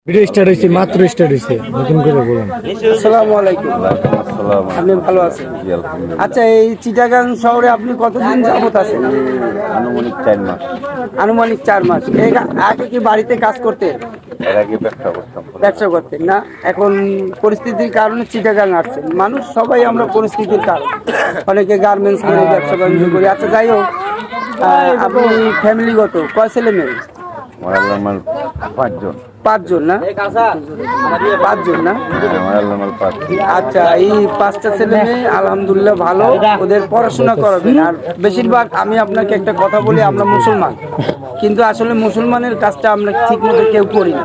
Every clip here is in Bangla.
ভিডিও স্টার্ট হয়েছে, মাত্র স্টার্ট হয়েছে, নতুন করে বলুন। আসসালামু আলাইকুম। আপনি ভালো আছেন? আচ্ছা, এই চিটাগাং শহরে আপনি কতদিন যাবত আছেন? আনুমানিক 4 মাস। আনুমানিক 4 মাস। এর আগে কি বাড়িতে কাজ করতেন? এর আগে ব্যবসা করতাম। ব্যবসা করতেন না, এখন পরিস্থিতির কারণে চিটাগাং আসছেন। মানুষ সবাই আমরা পরিস্থিতির কারণ, অনেকে গার্মেন্টস করে ব্যবসা বাণিজ্য করি। আচ্ছা, যাই হোক, আপনি ফ্যামিলিগত কয় ছেলে মেয়ে? আমার 5 জন। 5 জন না? 5 জন না? আমার 5 জন। আচ্ছা, এই 5টা ছেলে মেয়ে আলহামদুলিল্লাহ ভালো, ওদের পড়াশোনা করাবেন। আর বেশিরভাগ আমি আপনাকে একটা কথা বলি, আমরা মুসলমান, কিন্তু আসলে মুসলমানের কাজটা আমরা ঠিক মতো কেউ করি না।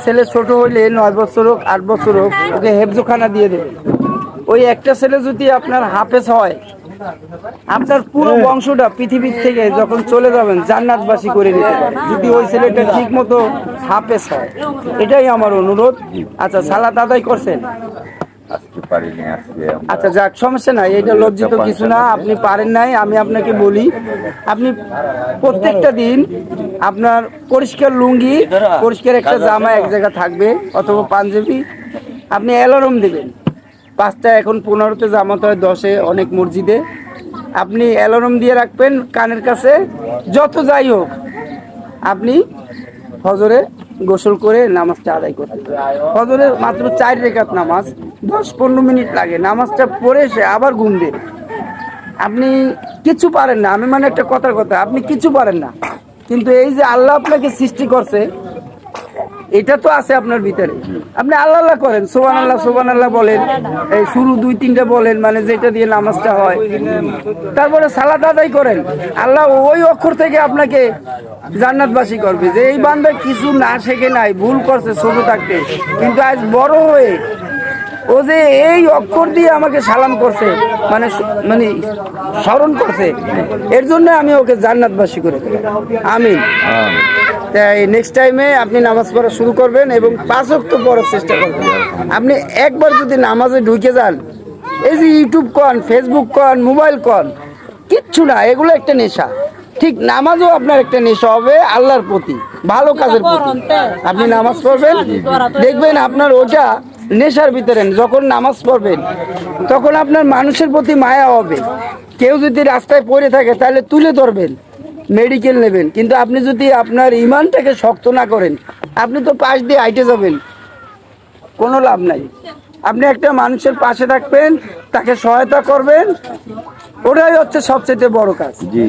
ছেলে ছোট হইলে 9 বছর হোক 8 বছর হোক, ওকে হেফজোখানা দিয়ে দেবেন। ওই একটা ছেলে যদি আপনার হাফেজ হয়, আপনার পুরো বংশটা পৃথিবীর থেকে যখন চলে যাবেন জান্নাতবাসী করে নিতে পারে, যদি ওই ছেলেটা ঠিক মতো হাফেজ হয়। এটাই আমার অনুরোধ। আচ্ছা, সালাত আদায় করছেন? আজকে পারিনি, আজকে আচ্ছা, যাক, সমস্যা নাই, এটা লজ্জিত কিছু না। আপনি পারেন নাই, আমি আপনাকে বলি, আপনি প্রত্যেকটা দিন আপনার পরিষ্কার লুঙ্গি, পরিষ্কার একটা জামা এক জায়গা থাকবে, অথবা পাঞ্জাবি, আপনি অ্যালার্ম দেবেন। 5টা, এখন 15তে জামাত হয়, 10-এ অনেক মসজিদে। আপনি অ্যালার্ম দিয়ে রাখবেন কানের কাছে। যত যাই হোক, আপনি ফজরে গোসল করে নামাজটা আদায় করতে হবে। ফজরে মাত্র 4 রাকাত নামাজ, 10-15 মিনিট লাগে। নামাজটা পড়ে এসে আবার ঘুম দেন। আপনি কিছু পারেন না, আমি মানে একটা কথার কথা, আপনি কিছু পারেন না, কিন্তু এই যে আল্লাহ আপনাকে সৃষ্টি করছে, এটা তো আছে আপনার ভিতরে। আপনি আল্লাহ আল্লাহ করেন, সুবহানাল্লাহ বলেন, এই শুরু 2-3টা বলেন, মানে যেটা দিয়ে নামাজটা হয়। তারপরে সালাত আদায় করেন। আল্লাহ ওই অক্ষর থেকে আপনাকে জান্নাতবাসী করবে। যে এই বান্দা কিছু না শেখে নাই, ভুল করছে ছোট থাকতে, কিন্তু আজ বড় হয়ে ও যে এই অক্ষর দিয়ে আমাকে সালাম করছে, মানে মানে স্মরণ করছে, এর জন্য আমি ওকে জান্নাতবাসী করে দেব। আমিন। তাই নেক্সট টাইমে আপনি নামাজ পড়া শুরু করবেন এবং 5 ওয়াক্ত পড়ার চেষ্টা করবেন। আপনি একবার যদি নামাজে ঢুকে যান, এই যে ইউটিউব কন, ফেসবুক কন, মোবাইল কন, কিচ্ছু না, এগুলো একটা নেশা। ঠিক নামাজও আপনার একটা নেশা হবে আল্লাহর প্রতি, ভালো কাজের প্রতি। আপনি নামাজ পড়বেন, দেখবেন আপনার ওটা নেশার ভিতরে। যখন নামাজ পড়বেন তখন আপনার মানুষের প্রতি মায়া হবে। কেউ যদি রাস্তায় পড়ে থাকে তাহলে তুলে ধরবেন, মেডিকেল নেবেন। কিন্তু আপনি যদি আপনার ইমানটাকে শক্ত না করেন, আপনি তো পাশ দিয়ে হাইটে যাবেন, কোনো লাভ নাই। আপনি একটা মানুষের পাশে থাকবেন, তাকে সহায়তা করবেন, ওটাই হচ্ছে সবচেয়ে বড় কাজ। জি,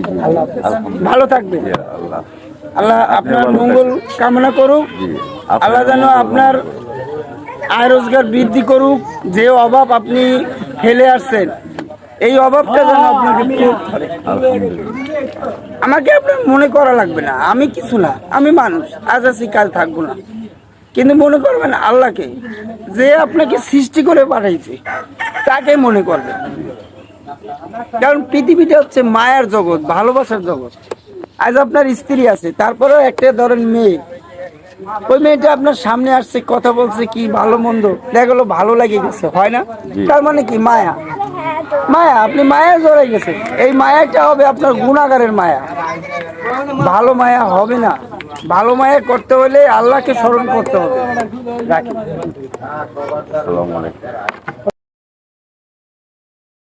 ভালো থাকবেন। আল্লাহ আল্লাহ আপনার মঙ্গল কামনা করুক। আল্লাহ যেন আপনার আয় রোজগার বৃদ্ধি করুক। যে অভাব আপনি ফেলে আসছেন, এই অভাবটা যেন আপনাকে পূরণ করে। আমাকে আপনার মনে করা লাগবে না, আমি কিছু না, আমি মানুষ, আজ আছি কাল থাকবো না। কিন্তু মনে করবেন আল্লাহকে, যে আপনাকে সৃষ্টি করে পাঠাইছে, তাকে মনে করবেন। কারণ পৃথিবীটা হচ্ছে মায়ার জগৎ, ভালোবাসার জগৎ। আজ আপনার স্ত্রী আছে, তারপরেও একটা ধরেন মেয়ে, ওই মেয়েটা আপনার সামনে আসছে, কথা বলছে, কি ভালো মন্দ দেখা গেলো, ভালো লাগে গেছে, হয় না? তার মানে কি? মায়া। আপনি মায়া জড়াই গেছেন। এই মায়াটা হবে আপনার গুনাহগারের মায়া, ভালো মায়া হবে না। ভালো মায়া করতে হলে আল্লাহকে স্মরণ করতে হবে। রাখি। আসসালামু আলাইকুম।